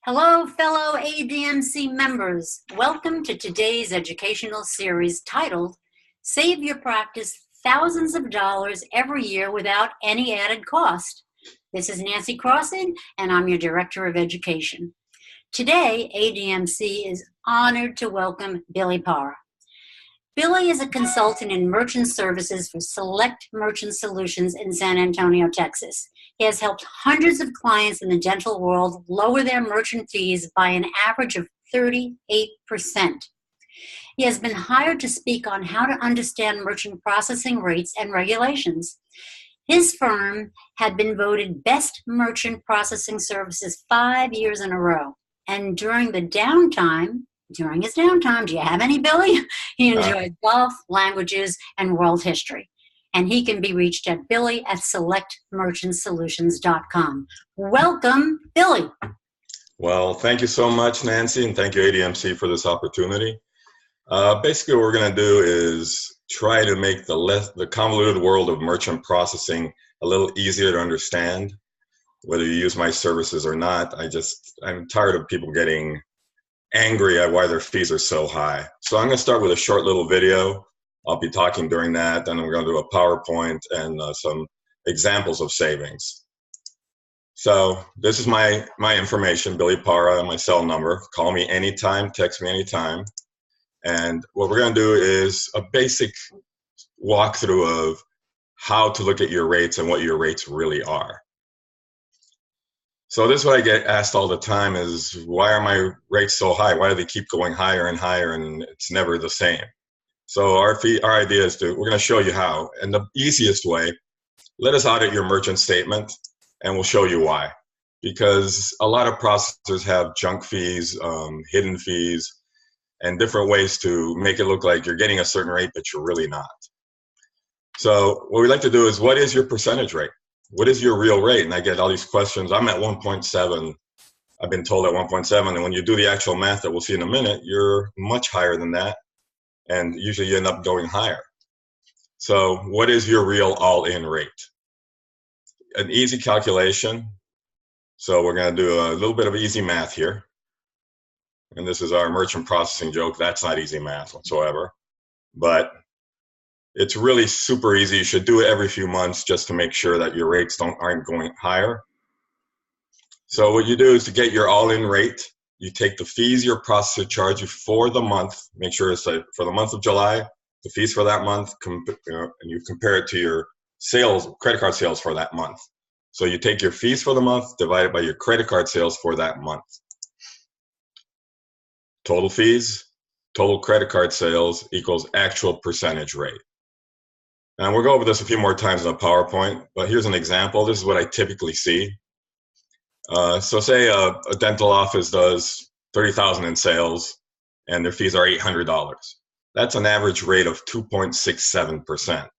Hello, fellow ADMC members. Welcome to today's educational series titled Save Your Practice Thousands of Dollars Every Year Without Any Added Cost. This is Nancy Crossing, and I'm your Director of Education. Today, ADMC is honored to welcome Billy Parra. Billy is a consultant in merchant services for Select Merchant Solutions in San Antonio, Texas. He has helped hundreds of clients in the dental world lower their merchant fees by an average of 38%. He has been hired to speak on how to understand merchant processing rates and regulations. His firm had been voted Best Merchant Processing Services 5 years in a row. And during his downtime, do you have any, Billy? He enjoyed golf, languages, and world history. And he can be reached at billy@selectmerchantsolutions.com. Welcome, Billy. Well, thank you so much, Nancy, and thank you, ADMC, for this opportunity. Basically, what we're going to do is try to make the convoluted world of merchant processing a little easier to understand, whether you use my services or not. I'm tired of people getting angry at why their fees are so high. So I'm going to start with a short little video. I'll be talking during that, then we're going to do a PowerPoint and some examples of savings. So this is my information, Billy Parra, my cell number. Call me anytime, text me anytime. And what we're going to do is a basic walkthrough of how to look at your rates and what your rates really are. So this is what I get asked all the time is, why are my rates so high? Why do they keep going higher and higher and it's never the same? So our idea is we're going to show you how. And the easiest way, let us audit your merchant statement and we'll show you why. Because a lot of processors have junk fees, hidden fees, and different ways to make it look like you're getting a certain rate, but you're really not. So what we like to do is, what is your percentage rate? What is your real rate? And I get all these questions. I'm at 1.7. I've been told at 1.7. And when you do the actual math that we'll see in a minute, you're much higher than that. And usually you end up going higher. So what is your real all-in rate? An easy calculation. So we're going to do a little bit of easy math here. And this is our merchant processing joke. That's not easy math whatsoever. But it's really super easy. You should do it every few months just to make sure that your rates aren't going higher. So what you do is, to get your all-in rate, you take the fees your processor charge you for the month. Make sure it's for the month of July, the fees for that month, and you compare it to your sales, credit card sales for that month. So you take your fees for the month, divide it by your credit card sales for that month. Total fees, total credit card sales equals actual percentage rate. And we'll go over this a few more times in the PowerPoint, but here's an example. This is what I typically see. So say a dental office does $30,000 in sales and their fees are $800. That's an average rate of 2.67%.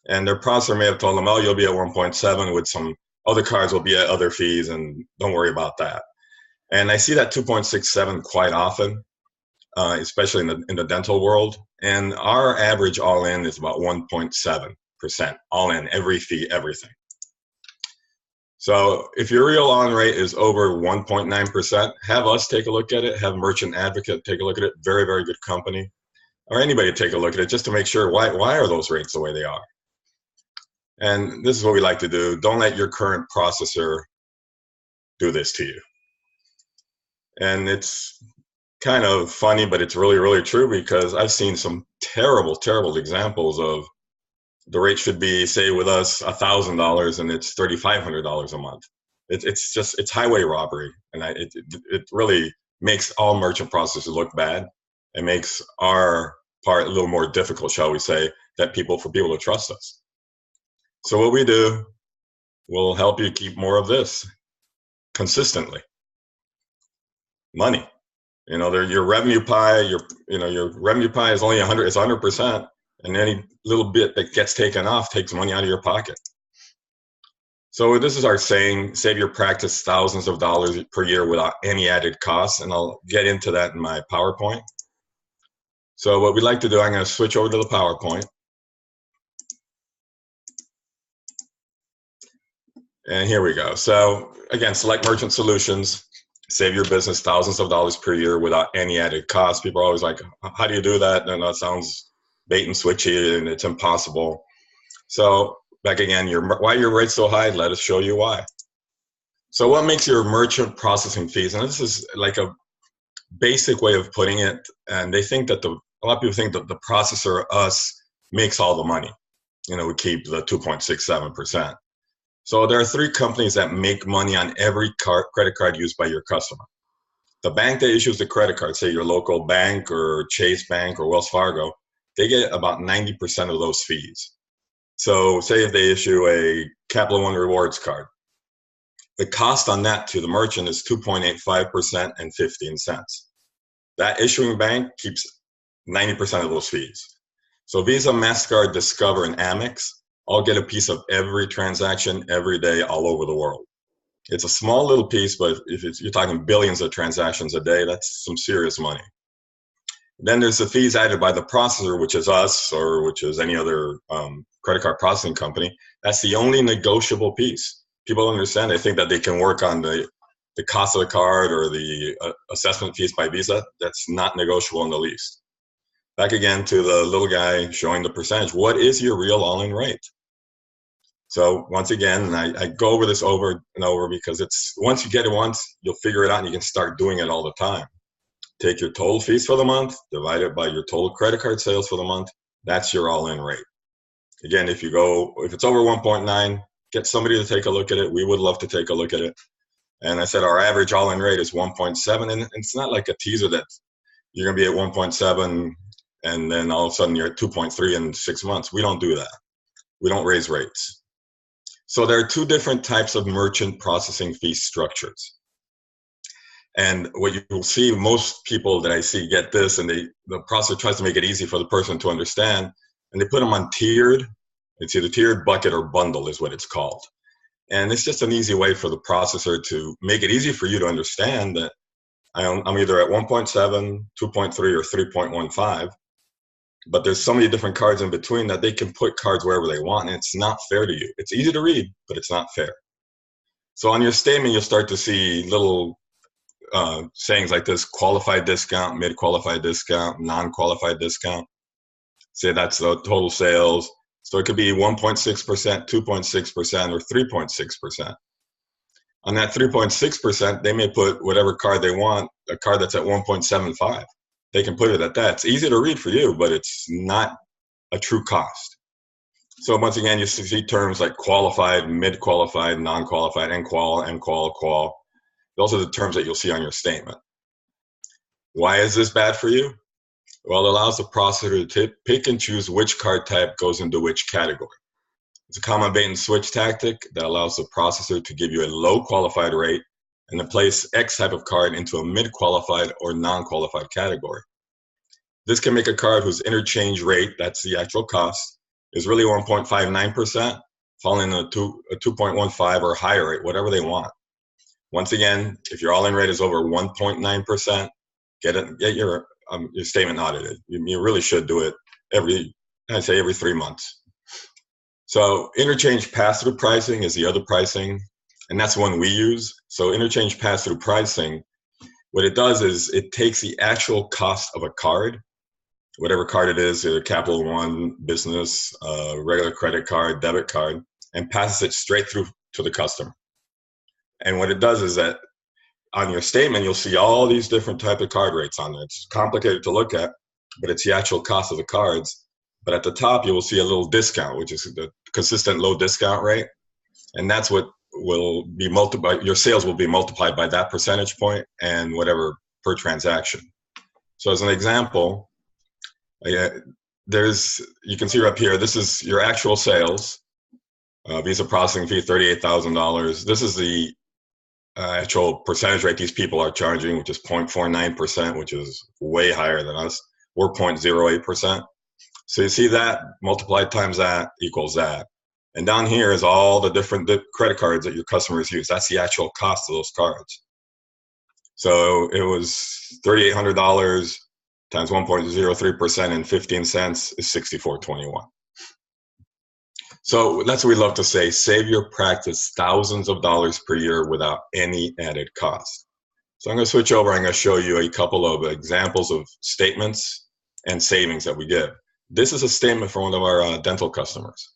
And their processor may have told them, oh, you'll be at 1.7 with some other cards will be at other fees, and don't worry about that. And I see that 2.67 quite often, especially in the dental world. And our average all-in is about 1.7% all-in, every fee, everything. So if your real on rate is over 1.9%, have us take a look at it, have Merchant Advocate take a look at it, very, very good company, or anybody take a look at it just to make sure why are those rates the way they are. And this is what we like to do. Don't let your current processor do this to you. And it's kind of funny, but it's really, really true, because I've seen some terrible, terrible examples of the rate should be, say with us, $1,000 and it's $3,500 a month. It's highway robbery. And it really makes all merchant processors look bad. It makes our part a little more difficult, shall we say, for people to trust us. So what we do will help you keep more of this consistently. Money. Your revenue pie, your revenue pie is only 100%, and any little bit that gets taken off takes money out of your pocket. So this is our saying, save your practice thousands of dollars per year without any added costs, and I'll get into that in my PowerPoint. So what we'd like to do, I'm going to switch over to the PowerPoint. And here we go. So again, Select Merchant Solutions. Save your business thousands of dollars per year without any added cost. People are always like, how do you do that? And that sounds bait and switchy and it's impossible. So back again, why your rate's so high, let us show you why. So what makes your merchant processing fees? And this is like a basic way of putting it. And they think that a lot of people think that the processor, us, makes all the money. We keep the 2.67%. So there are three companies that make money on every credit card used by your customer. The bank that issues the credit card, say your local bank or Chase Bank or Wells Fargo, they get about 90% of those fees. So say if they issue a Capital One Rewards card, the cost on that to the merchant is 2.85% and 15 cents. That issuing bank keeps 90% of those fees. So Visa, MasterCard, Discover, and Amex all get a piece of every transaction every day all over the world. It's a small little piece, but if you're talking billions of transactions a day, that's some serious money. Then there's the fees added by the processor, which is us or which is any other credit card processing company. That's the only negotiable piece. People don't understand. They think that they can work on the cost of the card or the assessment fees by Visa. That's not negotiable in the least. Back again to the little guy showing the percentage. What is your real all-in rate? So once again, and I go over this over and over because once you get it once, you'll figure it out and you can start doing it all the time. Take your total fees for the month, divide it by your total credit card sales for the month. That's your all-in rate. Again, if it's over 1.9, get somebody to take a look at it. We would love to take a look at it. And I said our average all-in rate is 1.7, and it's not like a teaser that you're going to be at 1.7 and then all of a sudden you're at 2.3 in 6 months. We don't do that. We don't raise rates. So there are two different types of merchant processing fee structures. And what you'll see, most people that I see get this, and the processor tries to make it easy for the person to understand, and they put them on tiered. It's either tiered, bucket, or bundle is what it's called. And it's just an easy way for the processor to make it easy for you to understand that I'm either at 1.7, 2.3, or 3.15. But there's so many different cards in between that they can put cards wherever they want, and it's not fair to you. It's easy to read, but it's not fair. So on your statement, you'll start to see little sayings like this: qualified discount, mid-qualified discount, non-qualified discount. Say that's the total sales. So it could be 1.6%, 2.6%, or 3.6%. On that 3.6%, they may put whatever card they want, a card that's at 1.75. They can put it at that. It's easy to read for you, but it's not a true cost. So once again, you see terms like qualified, mid-qualified, non-qualified, NQual, qual. Those are the terms that you'll see on your statement. Why is this bad for you? Well, it allows the processor to pick and choose which card type goes into which category. It's a common bait and switch tactic that allows the processor to give you a low qualified rate and to place X type of card into a mid-qualified or non-qualified category. This can make a card whose interchange rate, that's the actual cost, is really 1.59%, falling into a 2.15 or higher rate, whatever they want. Once again, if your all-in rate is over 1.9%, get your statement audited. You really should do it every 3 months. So interchange pass-through pricing is the other pricing, and that's one we use. So interchange pass-through pricing, what it does is it takes the actual cost of a card, whatever card it is, either Capital One, business, regular credit card, debit card, and passes it straight through to the customer. And what it does is that on your statement, you'll see all these different type of card rates on there. It's complicated to look at, but it's the actual cost of the cards. But at the top, you will see a little discount, which is the consistent low discount rate. And that's what will be multiplied. Your sales will be multiplied by that percentage point and whatever per transaction. So as an example, you can see up here, this is your actual sales. Visa processing fee, $38,000. This is the actual percentage rate these people are charging, which is 0.49%, which is way higher than us. We're 0.08%. So you see that multiplied times that equals that. And down here is all the different credit cards that your customers use. That's the actual cost of those cards. So it was $3,800 times 1.03% and 15 cents is $64.21. So that's what we love to say: save your practice thousands of dollars per year without any added cost. So I'm going to switch over. I'm going to show you a couple of examples of statements and savings that we give. This is a statement from one of our dental customers.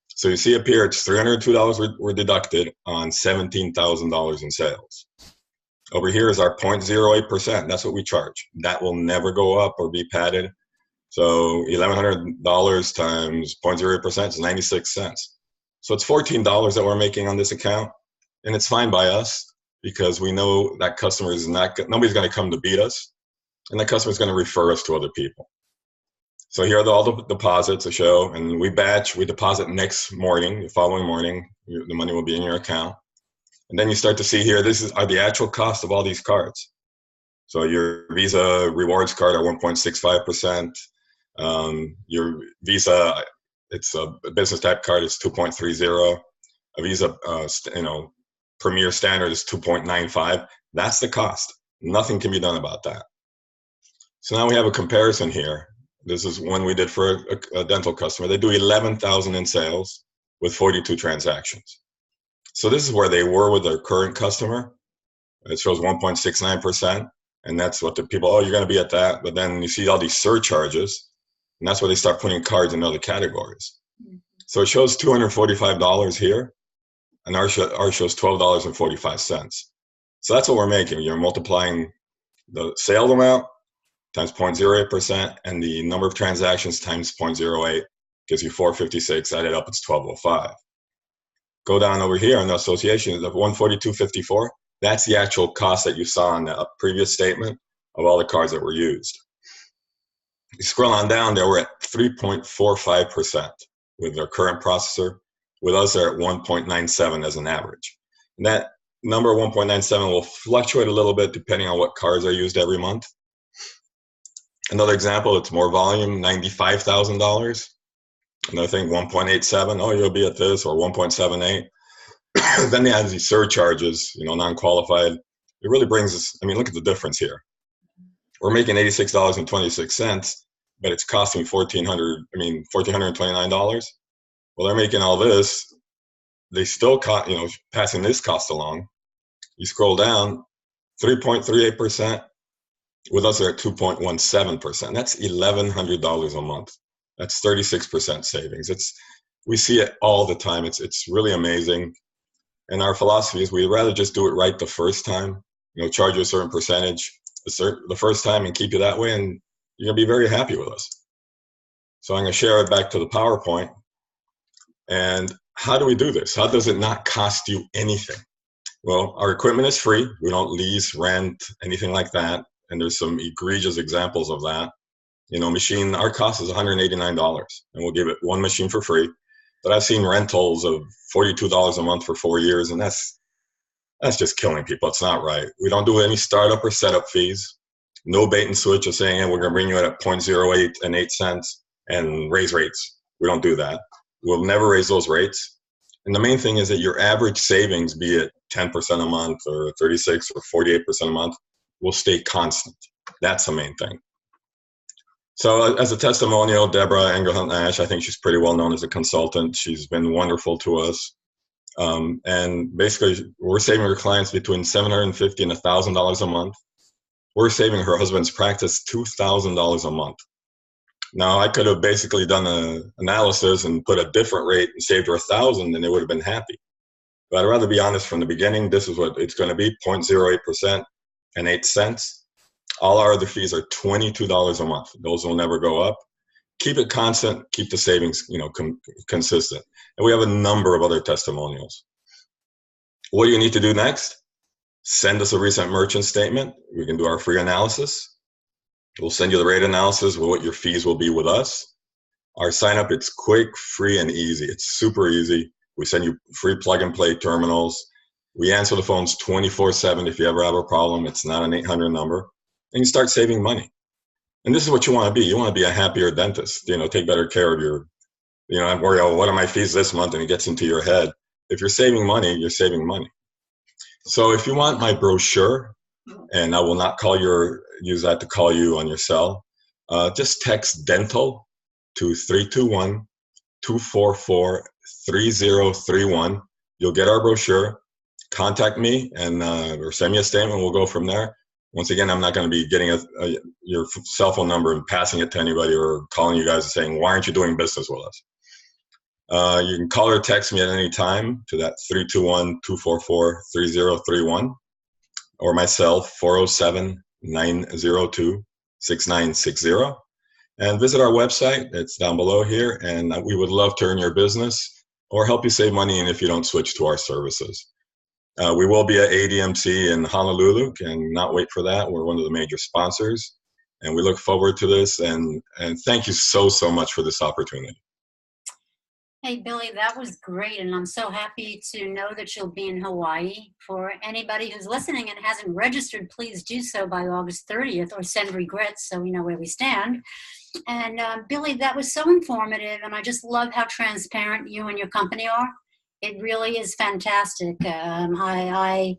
So you see up here, it's $302 were deducted on $17,000 in sales. Over here is our 0.08%. That's what we charge. That will never go up or be padded. So $1,100 times 0.08% is 96 cents. So it's $14 that we're making on this account. And it's fine by us because we know that customer is nobody's going to come to beat us. And that customer is going to refer us to other people. So here are all the deposits to show. And we deposit next morning, the following morning, the money will be in your account. And then you start to see here, are the actual cost of all these cards. So your Visa rewards card are 1.65%. Your Visa, it's a business type card, is 2.30. A Visa, Premier Standard is 2.95. That's the cost. Nothing can be done about that. So now we have a comparison here. This is one we did for a dental customer. They do 11,000 in sales with 42 transactions. So this is where they were with their current customer. It shows 1.69%. And that's what the people, you're going to be at that. But then you see all these surcharges. And that's where they start putting cards in other categories. So it shows $245 here. And ours shows $12.45. So that's what we're making. You're multiplying the sale amount times 0.08% and the number of transactions times 0.08 gives you 456. Added up, it's 1205. Go down over here in the association of 142.54. That's the actual cost that you saw in the previous statement of all the cards that were used. You scroll on down there, we're at 3.45% with their current processor. With us, they're at 1.97 as an average. And that number 1.97 will fluctuate a little bit depending on what cards are used every month. Another example, it's more volume, $95,000. Another thing, 1.87, you'll be at this, or 1.78. Then they add these surcharges, non-qualified. It really brings us, look at the difference here. We're making $86.26, but it's costing $1,429. Well, they're making all this. They still, passing this cost along. You scroll down, 3.38%. With us, they're at 2.17%. That's $1,100 a month. That's 36% savings. We see it all the time. It's really amazing. And our philosophy is we'd rather just do it right the first time. Charge you a certain percentage the first time and keep you that way, and you're gonna be very happy with us. So I'm gonna share it back to the PowerPoint. And how do we do this? How does it not cost you anything? Well, our equipment is free. We don't lease, rent, anything like that. And there's some egregious examples of that. Machine, our cost is $189, and we'll give it one machine for free. But I've seen rentals of $42 a month for 4 years, and that's just killing people. It's not right. We don't do any startup or setup fees. No bait and switch of saying, we're going to bring you in at 0.08 and 8 cents and raise rates. We don't do that. We'll never raise those rates. And the main thing is that your average savings, be it 10% a month or 36 or 48% a month, will stay constant. That's the main thing. So as a testimonial, Deborah Engelhunt-Nash, I think she's pretty well known as a consultant. She's been wonderful to us. And basically, we're saving her clients between $750 and $1,000 a month. We're saving her husband's practice $2,000 a month. Now, I could have basically done an analysis and put a different rate and saved her $1,000, and they would have been happy. But I'd rather be honest from the beginning. This is what it's going to be, 0.08% and 8 cents. All our other fees are $22 a month. Those will never go up. Keep it constant. Keep the savings, consistent. And we have a number of other testimonials. What do you need to do next? Send us a recent merchant statement. We can do our free analysis. We'll send you the rate analysis with what your fees will be with us. Our sign up, it's quick, free, and easy. It's super easy. We send you free plug and play terminals. We answer the phones 24/7 if you ever have a problem. It's not an 800 number. And you start saving money. And this is what you want to be. You want to be a happier dentist, take better care of your, I'm worried, what are my fees this month? And it gets into your head. If you're saving money, you're saving money. So if you want my brochure, and I will not use that to call you on your cell, just text dental to 321-244-3031. You'll get our brochure. contact me and or send me a statement. We'll go from there. Once again, I'm not going to be getting your cell phone number and passing it to anybody or calling you guys and saying, why aren't you doing business with us? You can call or text me at any time to that 321-244-3031 or my cell 407-902-6960. And visit our website. It's down below here. And we would love to earn your business or help you save money and if you don't switch to our services. We will be at ADMC in Honolulu, and not wait for that. We're one of the major sponsors, and we look forward to this. And thank you so much for this opportunity. Hey, Billy, that was great, and I'm so happy to know that you'll be in Hawaii. For anybody who's listening and hasn't registered, please do so by August 30th or send regrets so we know where we stand. And Billy, that was so informative, and I just love how transparent you and your company are. It really is fantastic. I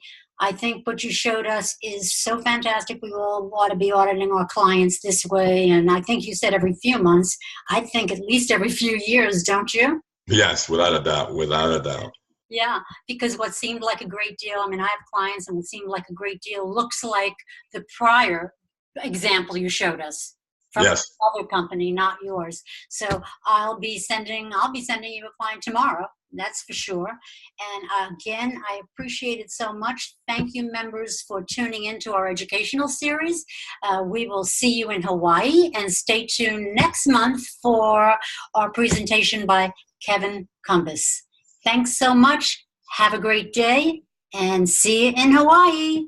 think what you showed us is so fantastic. We all ought to be auditing our clients this way, and I think you said every few months. I think at least every few years, don't you? Yes, without a doubt, without a doubt. Yeah, because what seemed like a great deal, I mean, I have clients, and what seemed like a great deal looks like the prior example you showed us from another company, not yours. So I'll be sending you a client tomorrow. That's for sure. And again, I appreciate it so much. Thank you, members, for tuning into our educational series. We will see you in Hawaii, and stay tuned next month for our presentation by Kevin Cumbus. Thanks so much. Have a great day, and see you in Hawaii.